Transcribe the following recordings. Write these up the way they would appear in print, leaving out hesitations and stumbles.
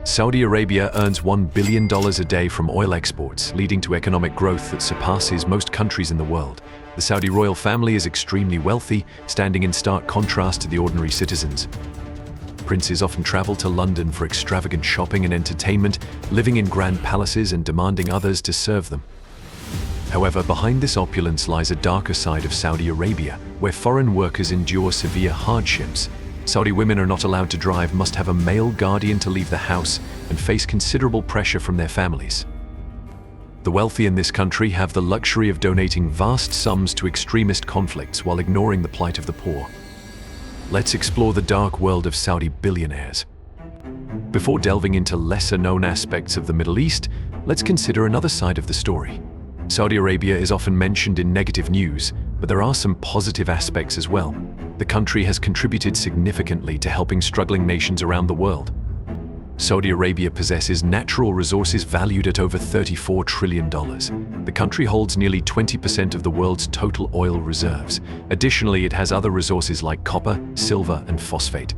Saudi Arabia earns $1 billion a day from oil exports, leading to economic growth that surpasses most countries in the world. The Saudi royal family is extremely wealthy, standing in stark contrast to the ordinary citizens. Princes often travel to London for extravagant shopping and entertainment, living in grand palaces and demanding others to serve them. However, behind this opulence lies a darker side of Saudi Arabia, where foreign workers endure severe hardships. Saudi women are not allowed to drive, must have a male guardian to leave the house, and face considerable pressure from their families. The wealthy in this country have the luxury of donating vast sums to extremist conflicts while ignoring the plight of the poor. Let's explore the dark world of Saudi billionaires. Before delving into lesser-known aspects of the Middle East, let's consider another side of the story. Saudi Arabia is often mentioned in negative news, but there are some positive aspects as well. The country has contributed significantly to helping struggling nations around the world. Saudi Arabia possesses natural resources valued at over $34 trillion. The country holds nearly 20% of the world's total oil reserves. Additionally, it has other resources like copper, silver, and phosphate.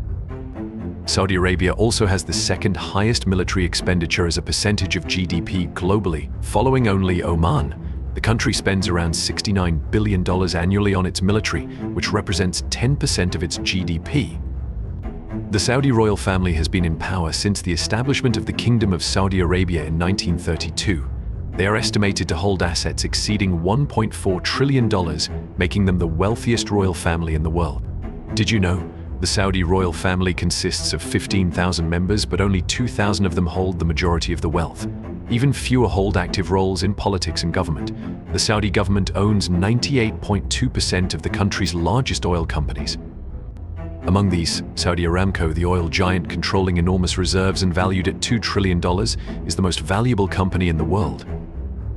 Saudi Arabia also has the second highest military expenditure as a percentage of GDP globally, following only Oman. The country spends around $69 billion annually on its military, which represents 10% of its GDP. The Saudi royal family has been in power since the establishment of the Kingdom of Saudi Arabia in 1932. They are estimated to hold assets exceeding $1.4 trillion, making them the wealthiest royal family in the world. Did you know? The Saudi royal family consists of 15,000 members, but only 2,000 of them hold the majority of the wealth. Even fewer hold active roles in politics and government. The Saudi government owns 98.2% of the country's largest oil companies. Among these, Saudi Aramco, the oil giant controlling enormous reserves and valued at $2 trillion, is the most valuable company in the world.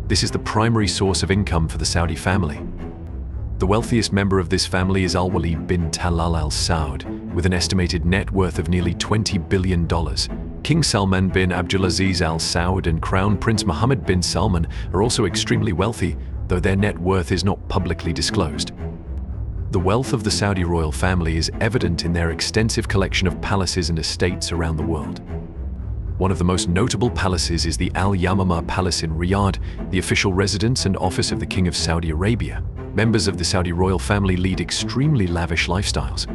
This is the primary source of income for the Saudi family. The wealthiest member of this family is Al-Walid bin Talal Al Saud, with an estimated net worth of nearly $20 billion. King Salman bin Abdulaziz Al Saud and Crown Prince Mohammed bin Salman are also extremely wealthy, though their net worth is not publicly disclosed. The wealth of the Saudi royal family is evident in their extensive collection of palaces and estates around the world. One of the most notable palaces is the Al Yamamah Palace in Riyadh, the official residence and office of the King of Saudi Arabia. Members of the Saudi royal family lead extremely lavish lifestyles.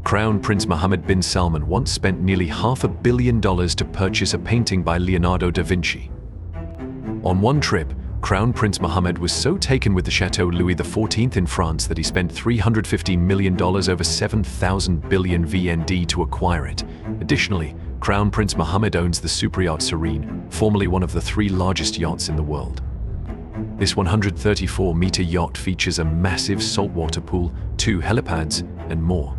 Crown Prince Mohammed bin Salman once spent nearly $500 million to purchase a painting by Leonardo da Vinci. On one trip, Crown Prince Mohammed was so taken with the Chateau Louis XIV in France that he spent $315 million over 7,000 billion VND to acquire it. Additionally, Crown Prince Mohammed owns the superyacht Serene, formerly one of the 3 largest yachts in the world. This 134-meter yacht features a massive saltwater pool, 2 helipads, and more.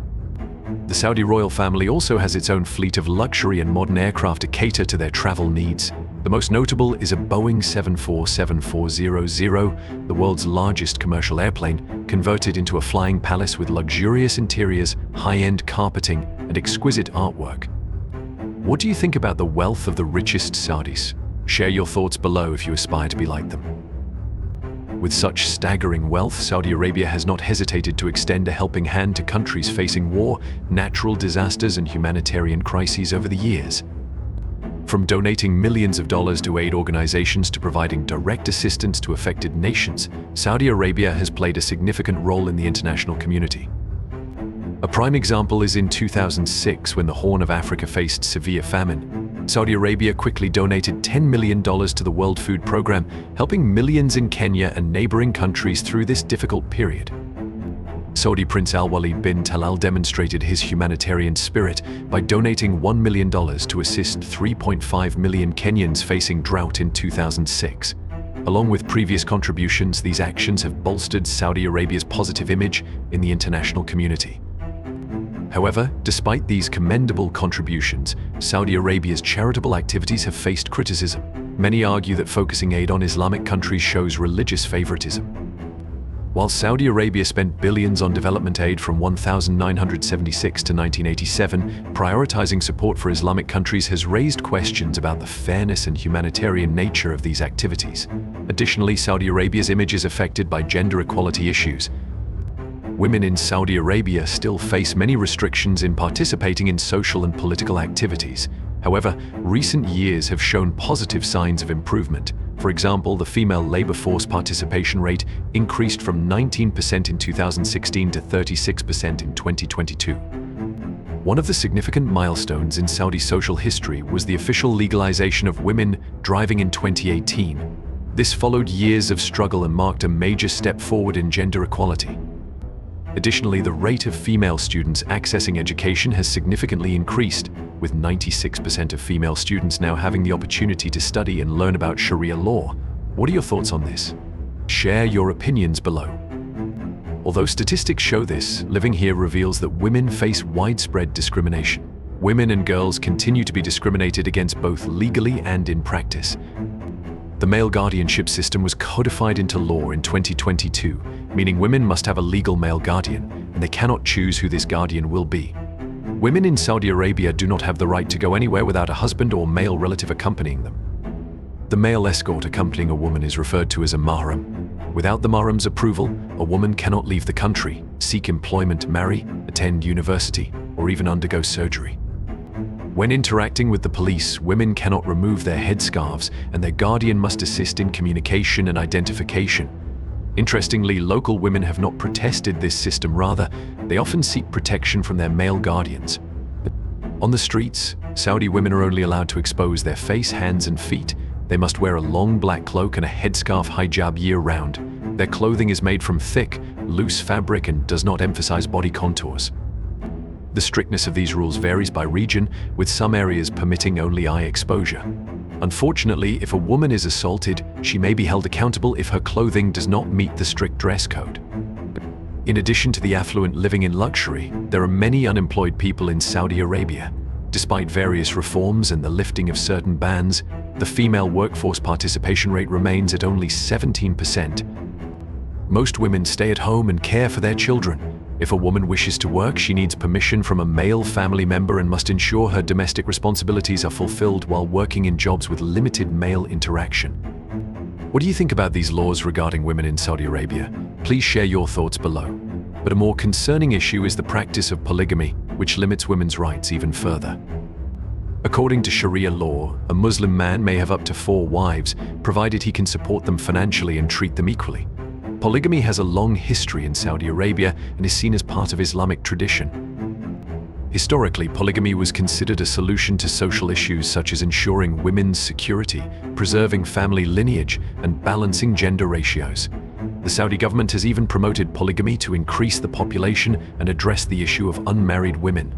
The Saudi royal family also has its own fleet of luxury and modern aircraft to cater to their travel needs. The most notable is a Boeing 747-400, the world's largest commercial airplane, converted into a flying palace with luxurious interiors, high-end carpeting, and exquisite artwork. What do you think about the wealth of the richest Saudis? Share your thoughts below if you aspire to be like them. With such staggering wealth, Saudi Arabia has not hesitated to extend a helping hand to countries facing war, natural disasters, and humanitarian crises over the years. From donating millions of dollars to aid organizations to providing direct assistance to affected nations, Saudi Arabia has played a significant role in the international community. A prime example is in 2006, when the Horn of Africa faced severe famine. Saudi Arabia quickly donated $10 million to the World Food Programme, helping millions in Kenya and neighboring countries through this difficult period. Saudi Prince Al-Walid bin Talal demonstrated his humanitarian spirit by donating $1 million to assist 3.5 million Kenyans facing drought in 2006. Along with previous contributions, these actions have bolstered Saudi Arabia's positive image in the international community. However, despite these commendable contributions, Saudi Arabia's charitable activities have faced criticism. Many argue that focusing aid on Islamic countries shows religious favoritism. While Saudi Arabia spent billions on development aid from 1976 to 1987, prioritizing support for Islamic countries has raised questions about the fairness and humanitarian nature of these activities. Additionally, Saudi Arabia's image is affected by gender equality issues. Women in Saudi Arabia still face many restrictions in participating in social and political activities. However, recent years have shown positive signs of improvement. For example, the female labor force participation rate increased from 19% in 2016 to 36% in 2022. One of the significant milestones in Saudi social history was the official legalization of women driving in 2018. This followed years of struggle and marked a major step forward in gender equality. Additionally, the rate of female students accessing education has significantly increased, with 96% of female students now having the opportunity to study and learn about Sharia law. What are your thoughts on this? Share your opinions below. Although statistics show this, living here reveals that women face widespread discrimination. Women and girls continue to be discriminated against both legally and in practice. The male guardianship system was codified into law in 2022, meaning women must have a legal male guardian, and they cannot choose who this guardian will be. Women in Saudi Arabia do not have the right to go anywhere without a husband or male relative accompanying them. The male escort accompanying a woman is referred to as a mahram. Without the mahram's approval, a woman cannot leave the country, seek employment, marry, attend university, or even undergo surgery. When interacting with the police, women cannot remove their headscarves, and their guardian must assist in communication and identification. Interestingly, local women have not protested this system. Rather, they often seek protection from their male guardians. On the streets, Saudi women are only allowed to expose their face, hands, and feet. They must wear a long black cloak and a headscarf hijab year-round. Their clothing is made from thick, loose fabric and does not emphasize body contours. The strictness of these rules varies by region, with some areas permitting only eye exposure. Unfortunately, if a woman is assaulted, she may be held accountable if her clothing does not meet the strict dress code. In addition to the affluent living in luxury, there are many unemployed people in Saudi Arabia. Despite various reforms and the lifting of certain bans, the female workforce participation rate remains at only 17%. Most women stay at home and care for their children. If a woman wishes to work, she needs permission from a male family member and must ensure her domestic responsibilities are fulfilled while working in jobs with limited male interaction. What do you think about these laws regarding women in Saudi Arabia? Please share your thoughts below. But a more concerning issue is the practice of polygamy, which limits women's rights even further. According to Sharia law, a Muslim man may have up to 4 wives, provided he can support them financially and treat them equally. Polygamy has a long history in Saudi Arabia and is seen as part of Islamic tradition. Historically, polygamy was considered a solution to social issues such as ensuring women's security, preserving family lineage, and balancing gender ratios. The Saudi government has even promoted polygamy to increase the population and address the issue of unmarried women.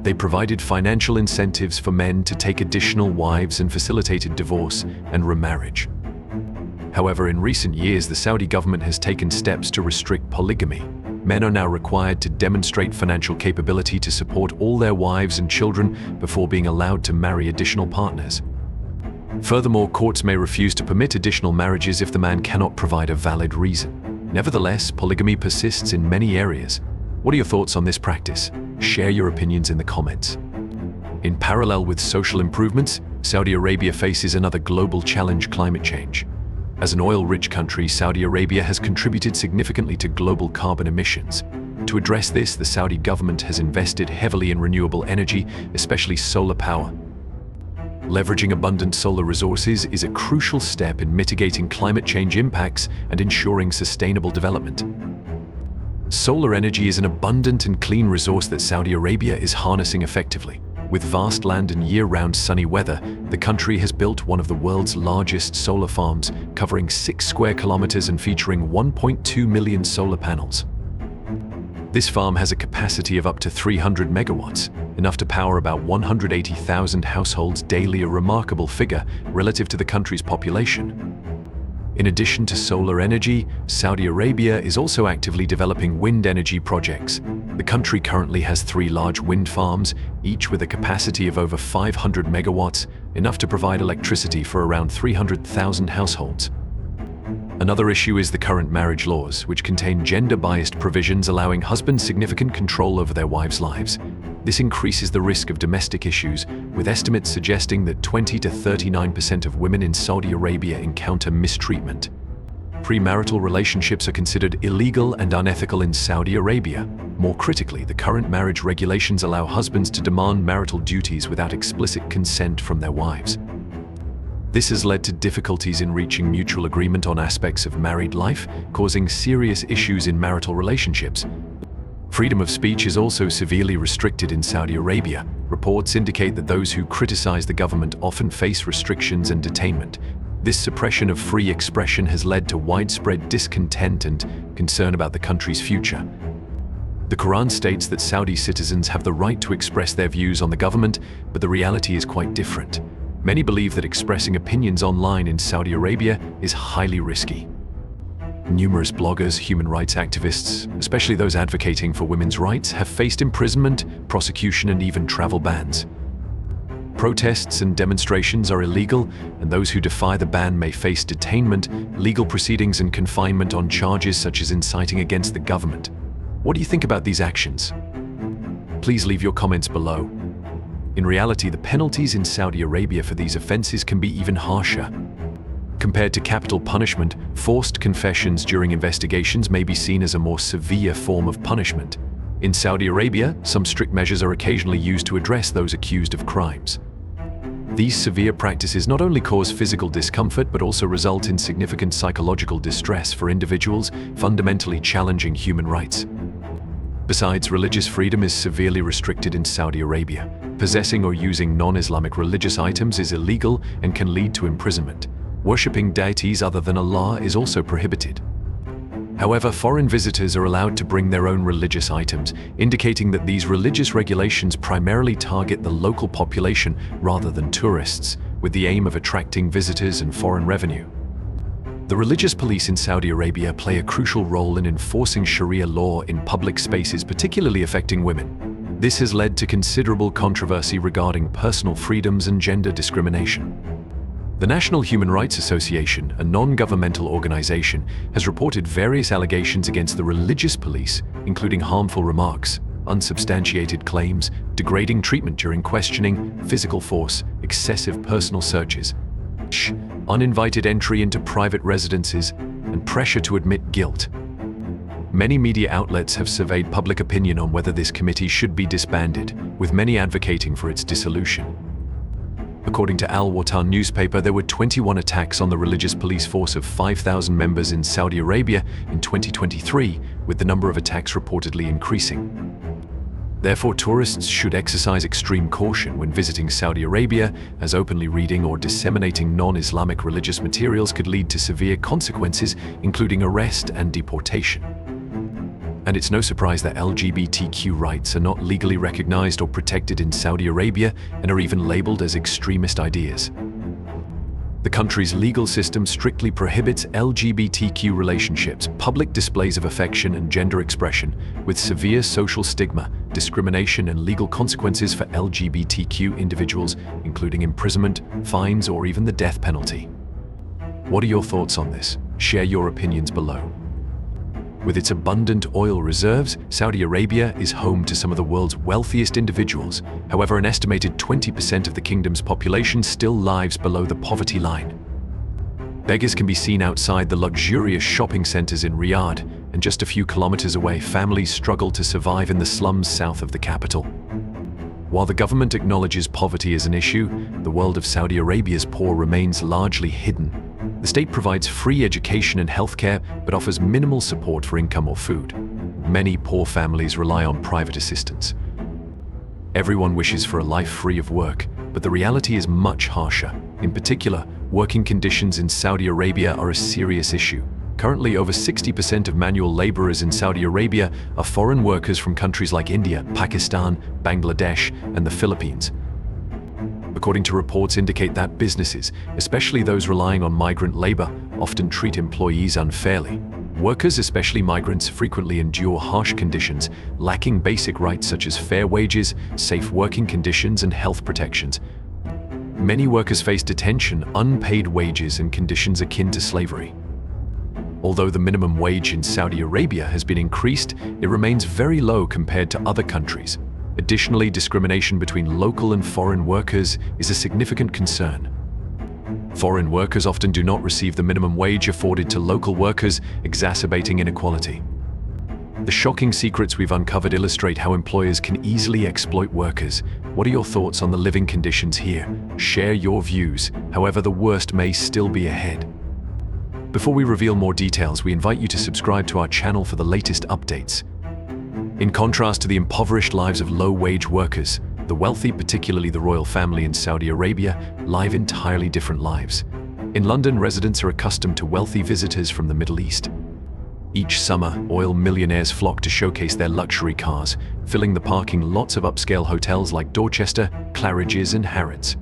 They provided financial incentives for men to take additional wives and facilitated divorce and remarriage. However, in recent years, the Saudi government has taken steps to restrict polygamy. Men are now required to demonstrate financial capability to support all their wives and children before being allowed to marry additional partners. Furthermore, courts may refuse to permit additional marriages if the man cannot provide a valid reason. Nevertheless, polygamy persists in many areas. What are your thoughts on this practice? Share your opinions in the comments. In parallel with social improvements, Saudi Arabia faces another global challenge: climate change. As an oil-rich country, Saudi Arabia has contributed significantly to global carbon emissions. To address this, the Saudi government has invested heavily in renewable energy, especially solar power. Leveraging abundant solar resources is a crucial step in mitigating climate change impacts and ensuring sustainable development. Solar energy is an abundant and clean resource that Saudi Arabia is harnessing effectively. With vast land and year-round sunny weather, the country has built one of the world's largest solar farms, covering 6 square kilometers and featuring 1.2 million solar panels. This farm has a capacity of up to 300 megawatts, enough to power about 180,000 households daily, a remarkable figure relative to the country's population. In addition to solar energy, Saudi Arabia is also actively developing wind energy projects. The country currently has 3 large wind farms, each with a capacity of over 500 megawatts, enough to provide electricity for around 300,000 households. Another issue is the current marriage laws, which contain gender-biased provisions allowing husbands significant control over their wives' lives. This increases the risk of domestic issues, with estimates suggesting that 20 to 39% of women in Saudi Arabia encounter mistreatment. Premarital relationships are considered illegal and unethical in Saudi Arabia. More critically, the current marriage regulations allow husbands to demand marital duties without explicit consent from their wives. This has led to difficulties in reaching mutual agreement on aspects of married life, causing serious issues in marital relationships. Freedom of speech is also severely restricted in Saudi Arabia. Reports indicate that those who criticize the government often face restrictions and detainment. This suppression of free expression has led to widespread discontent and concern about the country's future. The Quran states that Saudi citizens have the right to express their views on the government, but the reality is quite different. Many believe that expressing opinions online in Saudi Arabia is highly risky. Numerous bloggers, human rights activists, especially those advocating for women's rights, have faced imprisonment, prosecution, and even travel bans. Protests and demonstrations are illegal, and those who defy the ban may face detainment, legal proceedings, and confinement on charges such as inciting against the government. What do you think about these actions? Please leave your comments below. In reality, the penalties in Saudi Arabia for these offenses can be even harsher. Compared to capital punishment, forced confessions during investigations may be seen as a more severe form of punishment. In Saudi Arabia, some strict measures are occasionally used to address those accused of crimes. These severe practices not only cause physical discomfort but also result in significant psychological distress for individuals, fundamentally challenging human rights. Besides, religious freedom is severely restricted in Saudi Arabia. Possessing or using non-Islamic religious items is illegal and can lead to imprisonment. Worshipping deities other than Allah is also prohibited. However, foreign visitors are allowed to bring their own religious items, indicating that these religious regulations primarily target the local population rather than tourists, with the aim of attracting visitors and foreign revenue. The religious police in Saudi Arabia play a crucial role in enforcing Sharia law in public spaces, particularly affecting women. This has led to considerable controversy regarding personal freedoms and gender discrimination. The National Human Rights Association, a non-governmental organization, has reported various allegations against the religious police, including harmful remarks, unsubstantiated claims, degrading treatment during questioning, physical force, excessive personal searches, uninvited entry into private residences, and pressure to admit guilt. Many media outlets have surveyed public opinion on whether this committee should be disbanded, with many advocating for its dissolution. According to Al Watan newspaper, there were 21 attacks on the religious police force of 5,000 members in Saudi Arabia in 2023, with the number of attacks reportedly increasing. Therefore, tourists should exercise extreme caution when visiting Saudi Arabia, as openly reading or disseminating non-Islamic religious materials could lead to severe consequences, including arrest and deportation. And it's no surprise that LGBTQ rights are not legally recognized or protected in Saudi Arabia and are even labeled as extremist ideas. The country's legal system strictly prohibits LGBTQ relationships, public displays of affection and gender expression, with severe social stigma, discrimination and legal consequences for LGBTQ individuals, including imprisonment, fines, or even the death penalty. What are your thoughts on this? Share your opinions below. With its abundant oil reserves, Saudi Arabia is home to some of the world's wealthiest individuals. However, an estimated 20% of the kingdom's population still lives below the poverty line. Beggars can be seen outside the luxurious shopping centers in Riyadh, and just a few kilometers away, families struggle to survive in the slums south of the capital. While the government acknowledges poverty as an issue, the world of Saudi Arabia's poor remains largely hidden. The state provides free education and healthcare, but offers minimal support for income or food. Many poor families rely on private assistance. Everyone wishes for a life free of work, but the reality is much harsher. In particular, working conditions in Saudi Arabia are a serious issue. Currently, over 60% of manual laborers in Saudi Arabia are foreign workers from countries like India, Pakistan, Bangladesh, and the Philippines. According to reports indicate that businesses, especially those relying on migrant labor, often treat employees unfairly. Workers, especially migrants, frequently endure harsh conditions, lacking basic rights such as fair wages, safe working conditions, and health protections. Many workers face detention, unpaid wages, and conditions akin to slavery. Although the minimum wage in Saudi Arabia has been increased, it remains very low compared to other countries. Additionally, discrimination between local and foreign workers is a significant concern. Foreign workers often do not receive the minimum wage afforded to local workers, exacerbating inequality. The shocking secrets we've uncovered illustrate how employers can easily exploit workers. What are your thoughts on the living conditions here? Share your views. However, the worst may still be ahead. Before we reveal more details, we invite you to subscribe to our channel for the latest updates. In contrast to the impoverished lives of low-wage workers, the wealthy, particularly the royal family in Saudi Arabia, live entirely different lives. In London, residents are accustomed to wealthy visitors from the Middle East. Each summer, oil millionaires flock to showcase their luxury cars, filling the parking lots of upscale hotels like Dorchester, Claridge's, and Harrods.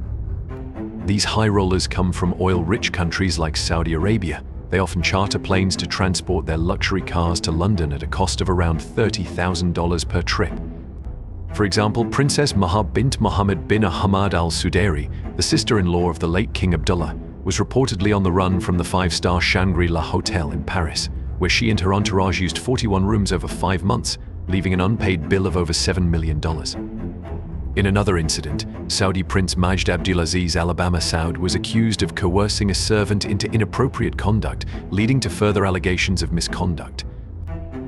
These high rollers come from oil-rich countries like Saudi Arabia. They often charter planes to transport their luxury cars to London at a cost of around $30,000 per trip. For example, Princess Maha bint Mohammed bin Ahmad Al Sudairi, the sister-in-law of the late King Abdullah, was reportedly on the run from the five-star Shangri-La Hotel in Paris, where she and her entourage used 41 rooms over 5 months, leaving an unpaid bill of over $7 million. In another incident, Saudi Prince Majd Abdulaziz Alabama Saud was accused of coercing a servant into inappropriate conduct, leading to further allegations of misconduct.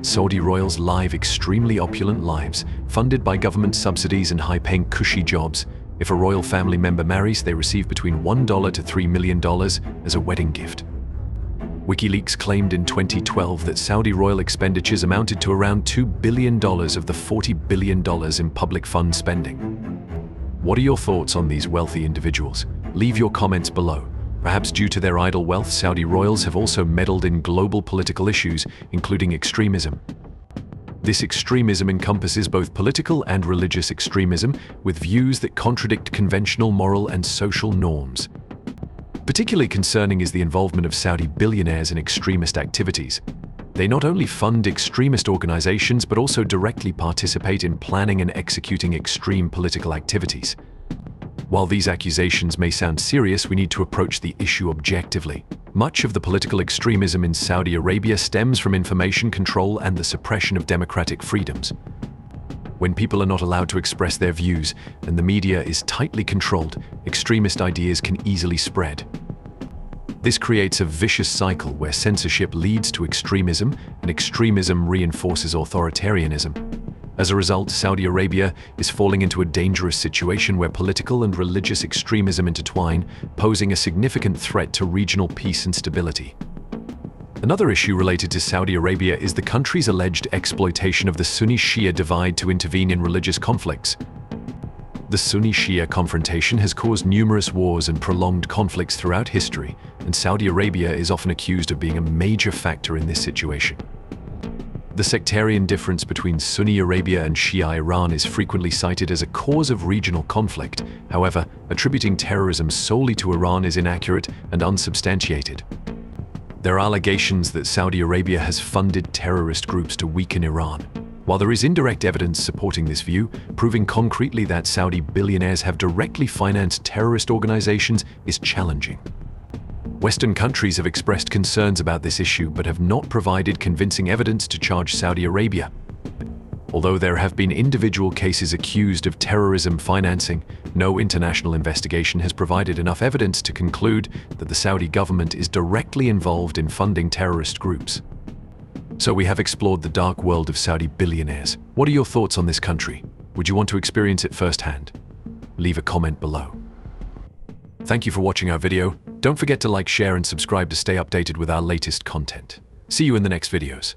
Saudi royals live extremely opulent lives, funded by government subsidies and high-paying cushy jobs. If a royal family member marries, they receive between $1 to $3 million as a wedding gift. WikiLeaks claimed in 2012 that Saudi royal expenditures amounted to around $2 billion of the $40 billion in public fund spending. What are your thoughts on these wealthy individuals? Leave your comments below. Perhaps due to their idle wealth, Saudi royals have also meddled in global political issues, including extremism. This extremism encompasses both political and religious extremism, with views that contradict conventional moral and social norms. Particularly concerning is the involvement of Saudi billionaires in extremist activities. They not only fund extremist organizations, but also directly participate in planning and executing extreme political activities. While these accusations may sound serious, we need to approach the issue objectively. Much of the political extremism in Saudi Arabia stems from information control and the suppression of democratic freedoms. When people are not allowed to express their views and the media is tightly controlled, extremist ideas can easily spread. This creates a vicious cycle where censorship leads to extremism and extremism reinforces authoritarianism. As a result, Saudi Arabia is falling into a dangerous situation where political and religious extremism intertwine, posing a significant threat to regional peace and stability. Another issue related to Saudi Arabia is the country's alleged exploitation of the Sunni-Shia divide to intervene in religious conflicts. The Sunni-Shia confrontation has caused numerous wars and prolonged conflicts throughout history, and Saudi Arabia is often accused of being a major factor in this situation. The sectarian difference between Sunni Arabia and Shia Iran is frequently cited as a cause of regional conflict. However, attributing terrorism solely to Iran is inaccurate and unsubstantiated. There are allegations that Saudi Arabia has funded terrorist groups to weaken Iran. While there is indirect evidence supporting this view, proving concretely that Saudi billionaires have directly financed terrorist organizations is challenging. Western countries have expressed concerns about this issue but have not provided convincing evidence to charge Saudi Arabia. Although there have been individual cases accused of terrorism financing, no international investigation has provided enough evidence to conclude that the Saudi government is directly involved in funding terrorist groups. So we have explored the dark world of Saudi billionaires. What are your thoughts on this country? Would you want to experience it firsthand? Leave a comment below. Thank you for watching our video. Don't forget to like, share, and subscribe to stay updated with our latest content. See you in the next videos.